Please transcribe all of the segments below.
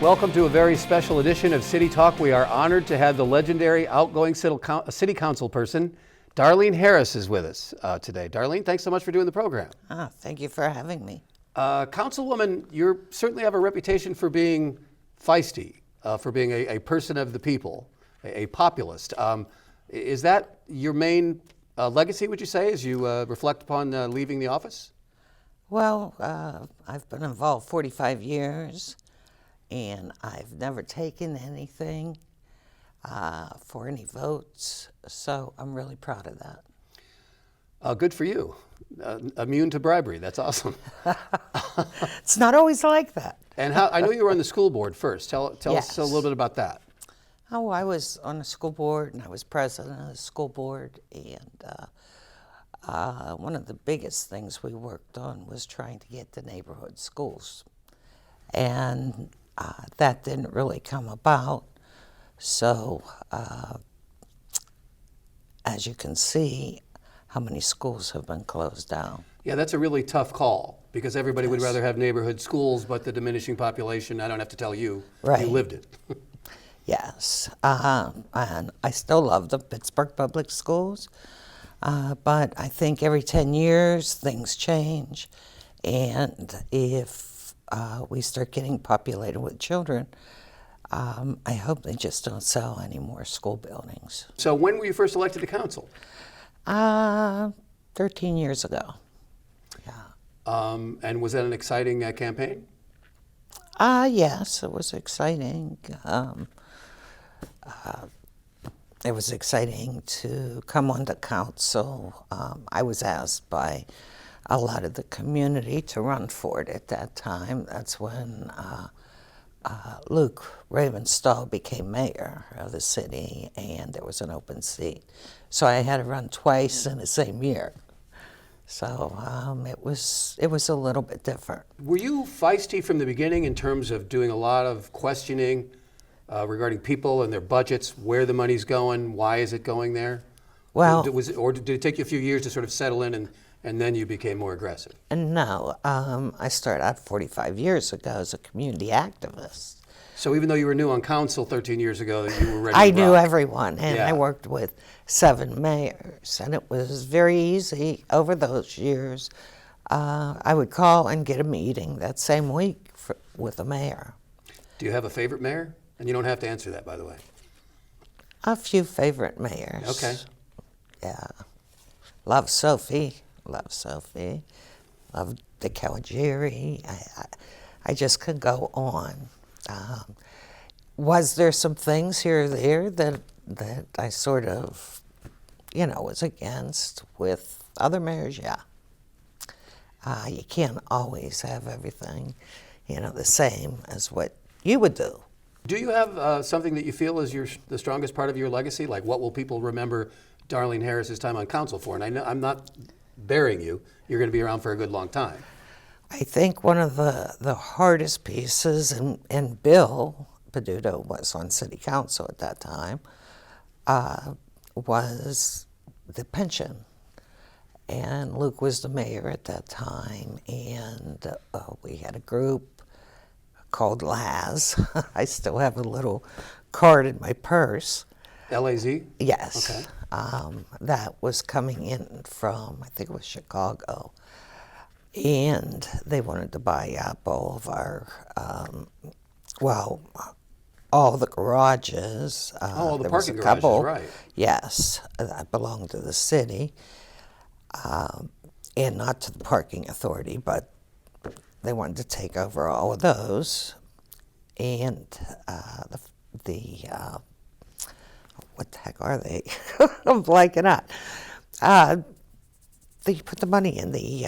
Welcome to a very special edition of City Talk. We are honored to have the legendary outgoing City Council person, Darlene Harris, is with us today. Darlene, thanks so much for doing the program. Thank you for having me. Councilwoman, you certainly have a reputation for being feisty, for being a person of the people, a populist. Is that your main legacy, would you say, as you reflect upon leaving the office? Well, I've been involved 45 years, and I've never taken anything for any votes, so I'm really proud of that. Good for you. Immune to bribery. That's awesome. It's not always like that. And how, I know you were on the school board first. Tell Yes. us a little bit about that. Oh, I was on the school board, and I was president of the school board, and one of the biggest things we worked on was trying to get the neighborhood schools. And that didn't really come about. So, as you can see, how many schools have been closed down. Yeah, that's a really tough call because everybody would Yes. rather have neighborhood schools, but the dimenishing population, I don't have to tell you, Right. you lived it. Yes, and I still love the Pittsburgh public schools, but I think every 10 years things change, and if we start getting populated with children, I hope they just don't sell any more school buildings. So when were you first elected to council? 13 years ago. And was that an exciting campaign? Yes, it was exciting. It was exciting to come on the council. I was asked by a lot of the community to run for it at that time. That's when Luke Ravenstall became mayor of the city, and there was an open seat. So I had to run twice in the same year. So it was a little bit different. Were you feisty from the beginning in terms of doing a lot of questioning regarding people and their budgets, where the money's going, why is it going there? Well, Or did it take you a few years to sort of settle in and then you became more aggressive? no, I started out 45 years ago as a community activist. So even though you were new on council 13 years ago, you were ready I to knew rock. everyone, and Yeah. I worked with 7 mayors, and it was very easy over those years. I would call and get a meeting that same week with the mayor. Do you have a favorite mayor? And you don't have to answer that, by the way. A few favorite mayors. Okay. Yeah. Love Sophie. Love the Caligieri. I just could go on. Was there some things here or there that I sort of, was against with other mayors? Yeah. You can't always have everything, the same as what you would do. Do you have something that you feel is the strongest part of your legacy? Like, what will people remember Darlene Harris's time on council for? And I know I'm not burying you. You're going to be around for a good long time. I think one of the hardest pieces, and Bill Peduto was on city council at that time, was the pension. And Luke was the mayor at that time, and we had a group called LAZ. I still have a little card in my purse. LAZ? Yes. Okay. That was coming in from, I think it was Chicago. And they wanted to buy up all of our, all the garages. All the there parking was a couple, garages, right. Yes, that belonged to the city. And not to the parking authority, but they wanted to take over all of those. And what the heck are they? I'm blanking out. They put the money in the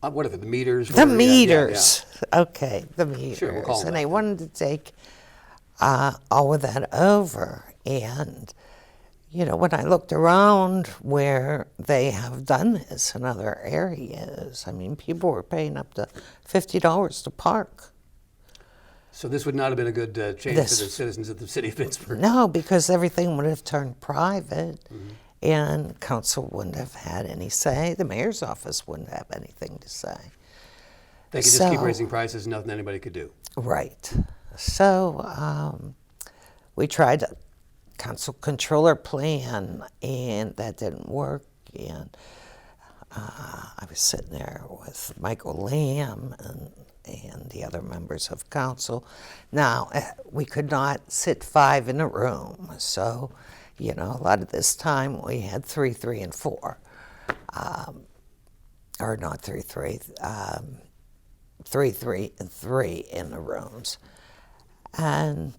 What are they, the meters? the Yeah, meters. Okay, the meters. Sure, we'll call them and that. they wanted to take all of that over. And, when I looked around where they have done this in other areas, I mean, people were paying up to $50 to park. So this would not have been a good change for the citizens of the city of Pittsburgh. No, because everything would have turned private, and council wouldn't have had any say. The mayor's office wouldn't have anything to say. They could just keep raising prices, nothing anybody could do. Right. So we tried a council controller plan, and that didn't work. And I was sitting there with Michael Lamb and the other members of council. Now, we could not sit 5 in a room, so, you know, a lot of this time we had 3, 3, and 4. Or not 3, 3, 3, 3, and 3 in the rooms. And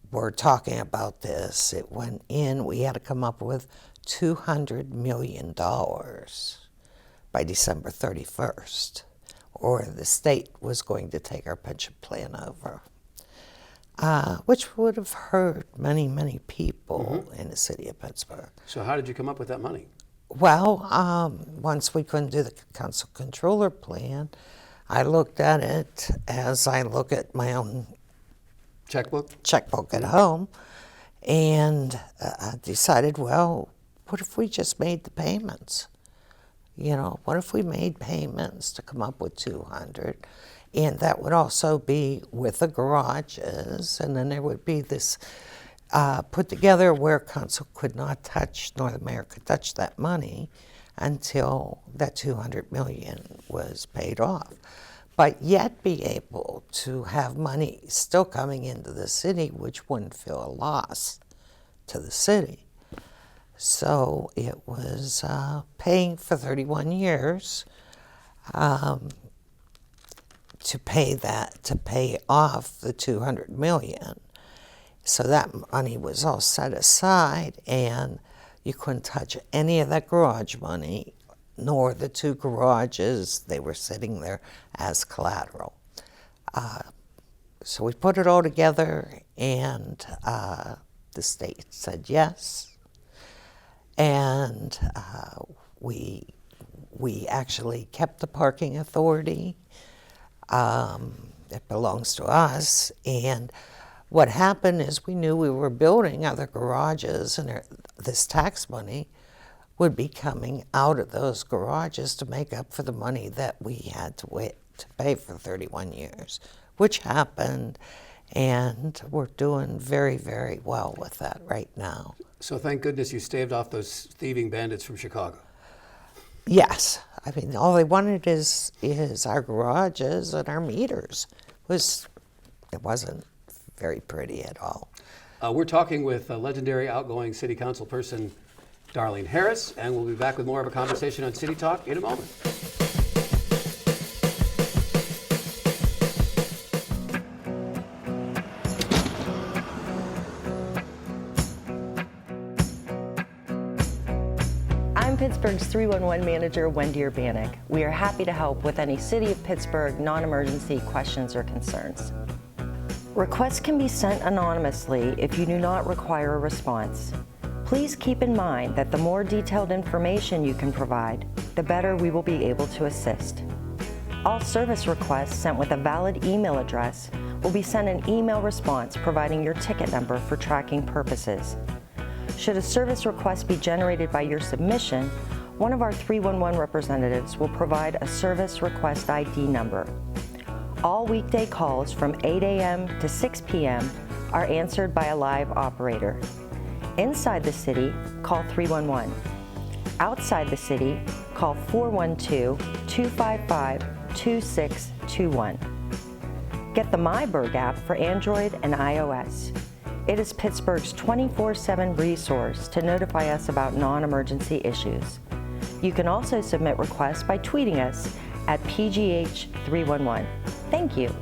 we're talking about this. It went in, we had to come up with $200 million by December 31st, or the state was going to take our pension plan over, which would have hurt many, many people in the city of Pittsburgh. So how did you come up with that money? Well, once we couldn't do the council controller plan, I looked at it as I look at my own checkbook at home, and I decided, well, what if we just made the payments? You know, what if we made payments to come up with 200? And that would also be with the garages, and then there would be this put together where council could not touch, nor the mayor could touch that money until that $200 million was paid off. But yet be able to have money still coming into the city, which wouldn't feel a loss to the city. So it was paying for 31 years to pay off the $200 million. So that money was all set aside, and you couldn't touch any of that garage money, nor the 2 garages. They were sitting there as collateral. So we put it all together, and the state said yes. And we actually kept the parking authority. It belongs to us. And what happened is we knew we were building other garages, and this tax money would be coming out of those garages to make up for the money that we had to wait to pay for 31 years, which happened, and we're doing very, very well with that right now. So thank goodness you staved off those thieving bandits from Chicago. Yes. I mean, all they wanted is our garages and our meters. It wasn't very pretty at all. We're talking with legendary outgoing city council person Darlene Harris, and we'll be back with more of a conversation on City Talk in a moment. I'm Pittsburgh's 311 manager, Wendy Urbanik. We are happy to help with any City of Pittsburgh non-emergency questions or concerns. Requests can be sent anonymously if you do not require a response. Please keep in mind that the more detailed information you can provide, the better we will be able to assist. All service requests sent with a valid email address will be sent an email response providing your ticket number for tracking purposes. Should a service request be generated by your submission, one of our 311 representatives will provide a service request ID number. All weekday calls from 8 a.m. to 6 p.m. are answered by a live operator. Inside the city, call 311. Outside the city, call 412-255-2621. Get the memeber app for Android and iOS. It is Pittsburgh's 24/7 resource to notify us about non-emergency issues. You can also submit requests by tweeting us at PGH311. Thank you.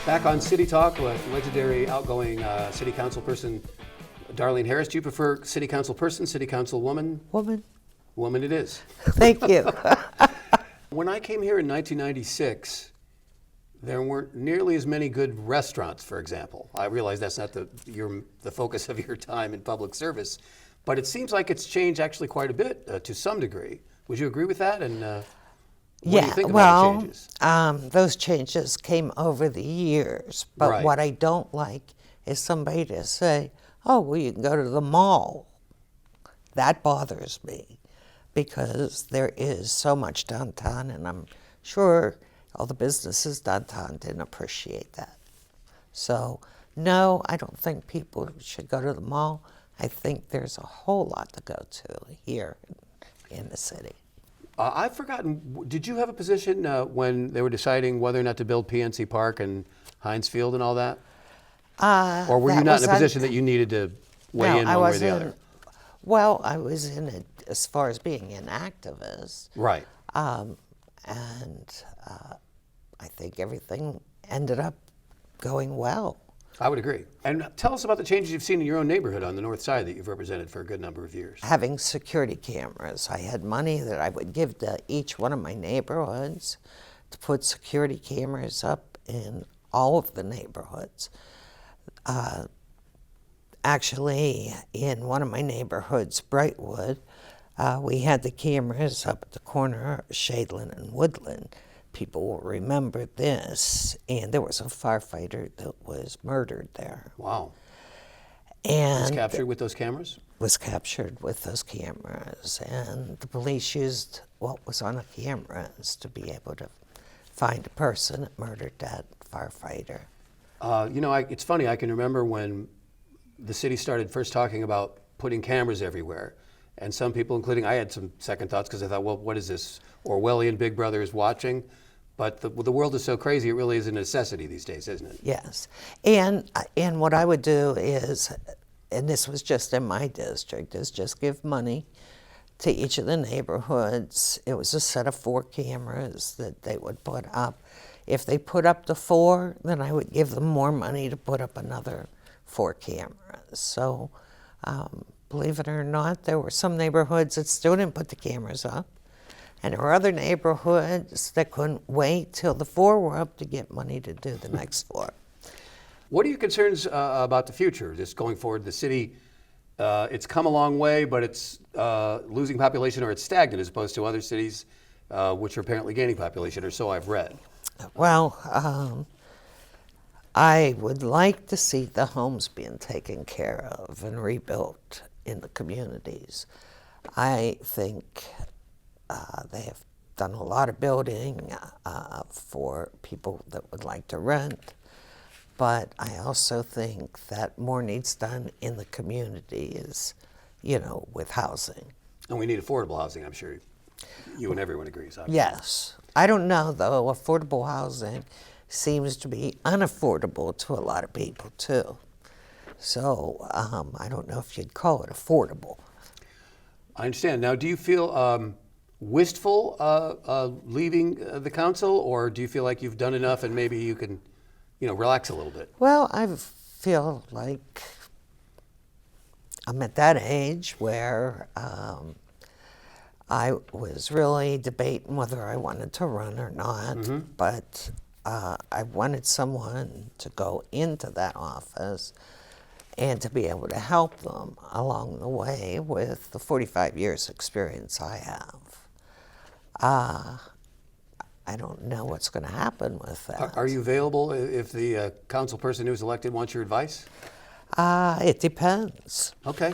Back on City Talk with legendary outgoing city council person Darlene Harris. Do you prefer city council person, city council woman? Woman. Woman it is. Thank you. When I came here in 1996, there weren't nearly as many good restaurants, for example. I realize that's not the focus of your time in public service, but it seems like it's changed actually quite a bit to some degree. Would you agree with that? And what do you think about the changes? Those changes came over the years, but Right. what I don't like is somebody to say, oh, well, you can go to the mall. That bothers me because there is so much downtown, and I'm sure all the businesses downtown didn't appreciate that. So, no, I don't think people should go to the mall. I think there's a whole lot to go to here in the city. I've forgotten, did you have a position when they were deciding whether or not to build PNC Park and Heinz Field and all that? Or were you not in a position that you needed to weigh in one way or the other? Well, I was in it as far as being an activist. Right. And I think everything ended up going well. I would agree. And tell us about the changes you've seen in your own neighborhood on the north side that you've represented for a good number of years. Having security cameras. I had money that I would give to each one of my neighborhoods to put security cameras up in all of the neighborhoods. Actually, in one of my neighborhoods, Brightwood, we had the cameras up at the corner of Shadeland and Woodland. People will remember this, and there was a firefighter that was murdered there. Wow. And Was captured with those cameras? Was captured with those cameras, and the police used what was on the cameras to be able to find a person that murdered that firefighter. It's funny, I can remember when the city started first talking about putting cameras everywhere. And some people, including I, had some second thoughts because I thought, well, what is this? Orwellian Big Brother is watching. But the world is so crazy, it really is a necessity these days, isn't it? Yes. And what I would do is, and this was just in my district, is just give money to each of the neighborhoods. It was a set of 4 cameras that they would put up. If they put up the 4, then I would give them more money to put up another 4 cameras. So, believe it or not, there were some neighborhoods that still didn't put the cameras up. And there were other neighborhoods that couldn't wait till the 4 were up to get money to do the next 4. What are your concerns about the future, just going forward? The city, it's come a long way, but it's losing population, or it's stagnant as opposed to other cities, which are apparently gaining population, or so I've read. Well, I would like to see the homes being taken care of and rebuilt in the communities. I think they have done a lot of building for people that would like to rent, but I also think that more needs done in the communities, with housing. And we need affordable housing, I'm sure you and everyone agrees. Obviously. Yes. I don't know, though. Affordable housing seems to be unaffordable to a lot of people, too. So I don't know if you'd call it affordable. I understand. Now, do you feel wistful leaving the council, or do you feel like you've done enough and maybe you can, relax a little bit? Well, I feel like I'm at that age where I was really debating whether I wanted to run or not, but I wanted someone to go into that office and to be able to help them along the way with the 45 years experience I have. I don't know what's going to happen with that. Are you available if the council person who's elected wants your advice? It depends. Okay.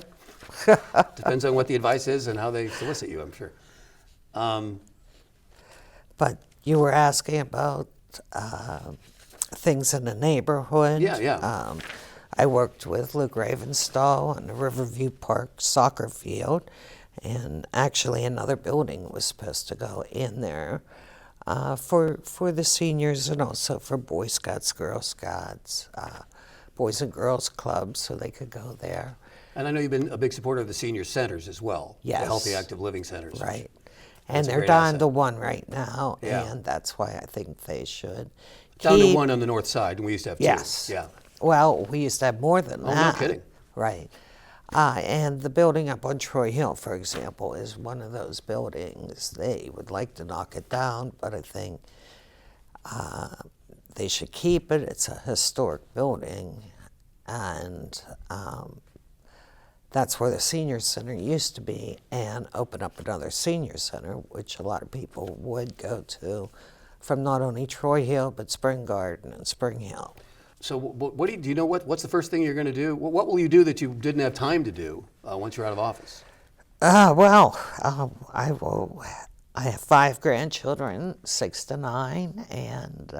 Depends on what the advice is and how they solicit you, I'm sure. But you were asking about things in the neighborhood. Yeah. I worked with Luke Ravenstall on the Riverview Park soccer field, and actually another building was supposed to go in there for the seniors and also for Boy Scouts, Girl Scouts, Boys and Girls Clubs, so they could go there. And I know you've been a big supporter of the senior centers as well. Yes. The healthy, active living centers. Right. That's And a they're great down asset. to 1 right now, Yeah. and that's why I think they should Down to keep- 1 on the north side, and we used to have 2. Yes. Yeah. Well, we used to have more than Oh, that. no kidding. Right. And the building up on Troy Hill, for example, is one of those buildings. They would like to knock it down, but I think they should keep it. It's a historic building, and that's where the senior center used to be, and open up another senior center, which a lot of people would go to from not only Troy Hill, but Spring Garden and Spring Hill. So what do you know? What's the first thing you're going to do? What will you do that you didn't have time to do once you're out of office? I have 5 grandchildren, 6 to 9, and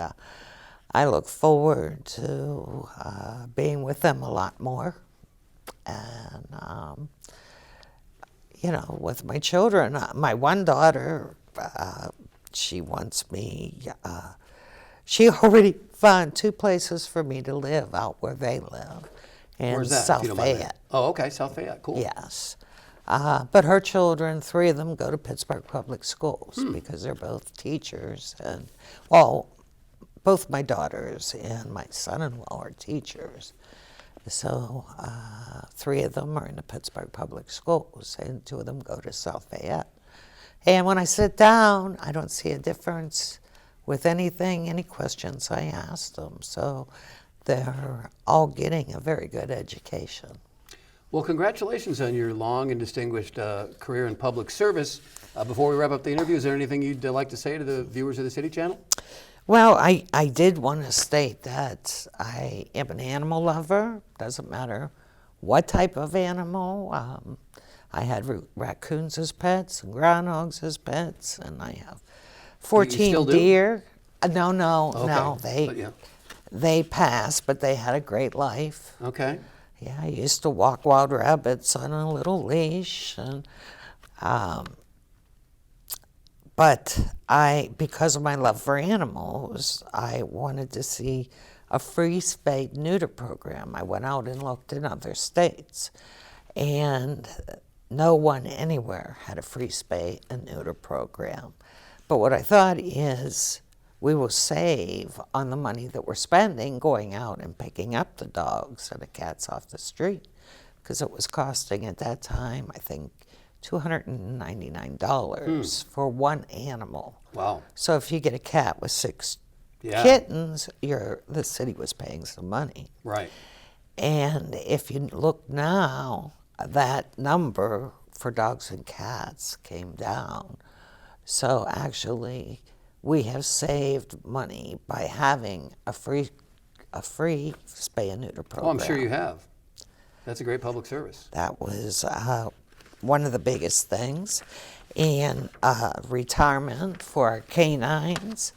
I look forward to being with them a lot more. And, with my children, my one daughter, she wants me, she already found 2 places for me to live out where they live. In Where's that? if South you don't mind me? Fayette. Oh, okay, South Fayette. Cool. Yes. But her children, 3 of them, go to Pittsburgh Public Schools because they're both teachers. And, both my daughters and my son-in-law are teachers. So 3 of them are in the Pittsburgh Public Schools, and 2 of them go to South Fayette. And when I sit down, I don't see a difference with anything, any questions I ask them. So they're all getting a very good education. Well, congratulations on your long and distinguished career in public service. Before we wrap up the interview, is there anything you'd like to say to the viewers of the City Channel? Well, I did want to state that I am an animal lover. Doesn't matter what type of animal. I had raccoons as pets and groundhogs as pets, and I have 14 still do? deer. No, Okay. they passed, but they had a great life. Okay. Yeah, I used to walk wild rabbits on a little leash, and but because of my love for animals, I wanted to see a free spay neuter program. I went out and looked in other states, and no one anywhere had a free spay and neuter program. But what I thought is, we will save on the money that we're spending going out and picking up the dogs and the cats off the street, because it was costing at that time, I think, $299 for one animal. Wow. So if you get a cat with 6 Yeah. kittens, the city was paying some money. Right. And if you look now, that number for dogs and cats came down. So actually, we have saved money by having a free spay and neuter program. Oh, I'm sure you have. That's a great public service. That was one of the biggest things. And retirement for our canines,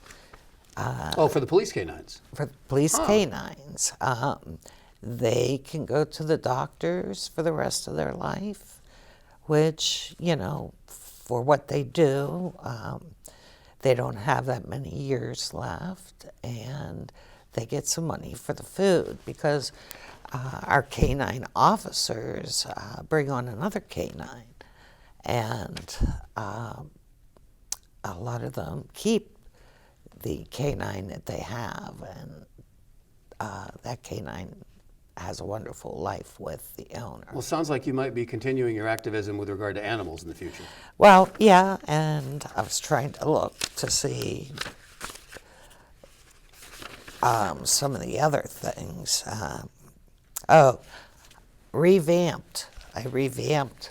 For the police canines. for the police canines. They can go to the doctors for the rest of their life, which, for what they do, they don't have that many years left, and they get some money for the food because our canine officers bring on another canine, and a lot of them keep the canine that they have, and that canine has a wonderful life with the owner. Well, sounds like you might be continuing your activism with regard to animals in the future. Well, yeah, and I was trying to look to see some of the other things. Revamped. I revamped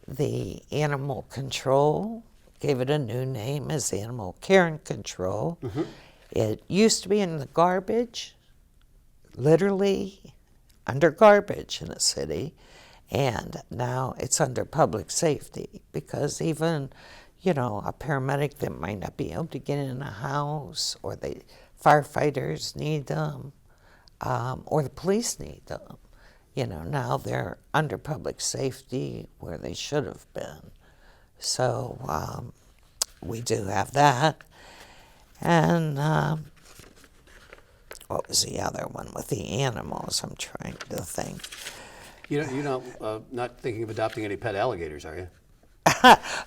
the animal control, gave it a new name as Animal Care and Control. It used to be in the garbage, literally under garbage in the city, and now it's under public safety because even, a paramedic that might not be able to get in a house, or the firefighters need them, or the police need them. Now they're under public safety where they should have been. So we do have that. And what was the other one with the animals? I'm trying to think. Not thinking of adopting any pet alligators, are you?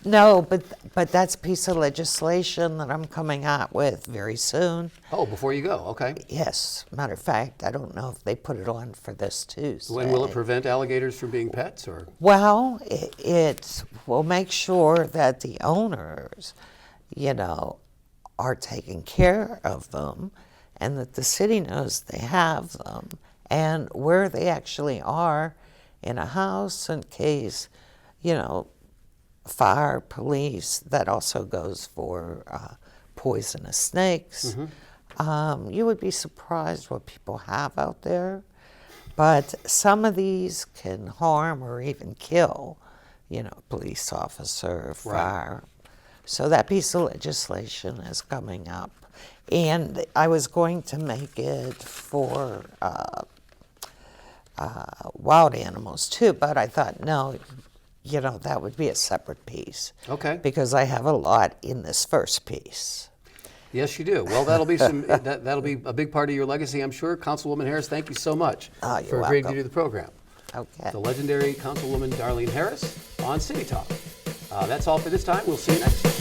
No, but that's a piece of legislation that I'm coming out with very soon. Oh, before you go, okay. Yes, matter of fact, I don't know if they put it on for this Tuesday. When will it prevent alligators from being pets, or? Well, it will make sure that the owners, are taking care of them, and that the city knows they have them, and where they actually are in a house in case, fire, police. That also goes for poisonous snakes. You would be surprised what people have out there. But some of these can harm or even kill. police officer, fire. So that piece of legislation is coming up. And I was going to make it for wild animals too, but I thought, no, that would be a separate piece. Okay. Because I have a lot in this first piece. Yes, you do. Well, that'll be that'll be a big part of your legacy, I'm sure. Councilwoman Harris, thank you so much You're for agreeing to welcome. do the program. Okay. The legendary Councilwoman Darlene Harris on City Talk. That's all for this time. We'll see you next time.